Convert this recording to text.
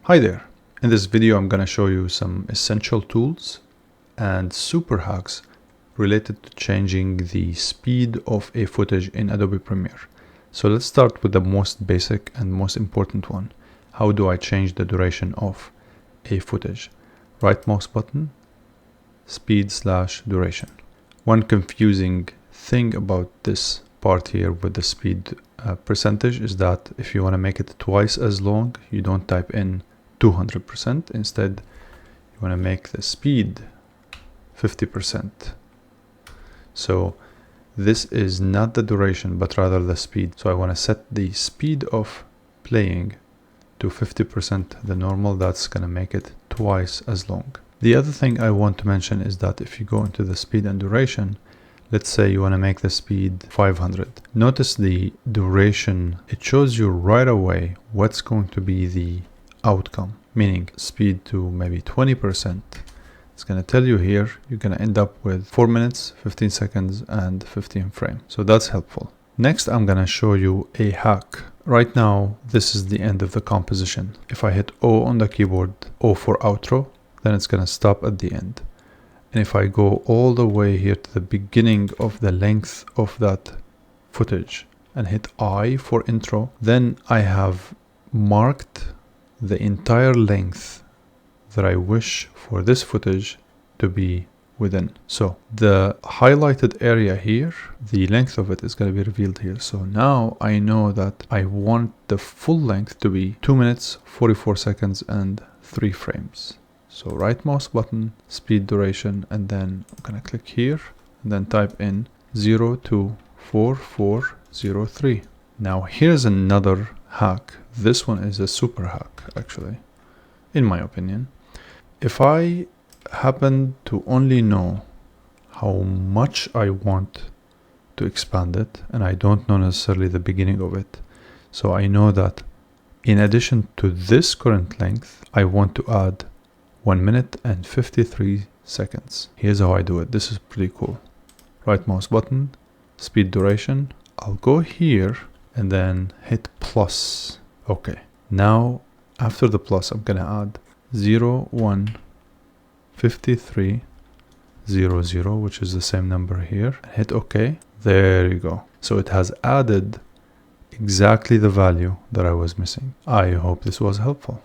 Hi there. In this video, I'm going to show you some essential tools and super hacks related to changing the speed of a footage in Adobe Premiere. So let's start with the most basic and most important one. How do I change the duration of a footage? Right mouse button, speed/duration. One confusing thing about this part here with the speed percentage is that if you want to make it twice as long, you don't type in 200%. Instead, you want to make the speed 50%. So this is not the duration, but rather the speed. So I want to set the speed of playing to 50% the normal. That's going to make it twice as long. The other thing I want to mention is that if you go into the speed and duration, let's say you want to make the speed 500. Notice the duration. It shows you right away what's going to be the outcome, meaning speed to maybe 20%. It's going to tell you here you're going to end up with 4 minutes, 15 seconds, and 15 frames. So that's helpful. Next, I'm going to show you a hack. Right now, this is the end of the composition. If I hit O on the keyboard, O for outro, then it's going to stop at the end. And if I go all the way here to the beginning of the length of that footage and hit I for intro, then I have marked the entire length that I wish for this footage to be within. So the highlighted area here, the length of it is going to be revealed here. So now I know that I want the full length to be 2 minutes, 44 seconds, and 3 frames. So right mouse button, speed duration, and then I'm going to click here and then type in 024403. Now here's another hack. This one is a super hack, actually, in my opinion. If I happen to only know how much I want to expand it, and I don't know necessarily the beginning of it, so I know that in addition to this current length, I want to add 1 minute and 53 seconds. Here's how I do it. This is pretty cool. Right mouse button, speed duration. I'll go here and then hit plus. Okay. Now, after the plus, I'm going to add 015300, which is the same number here. Hit OK. There you go. So it has added exactly the value that I was missing. I hope this was helpful.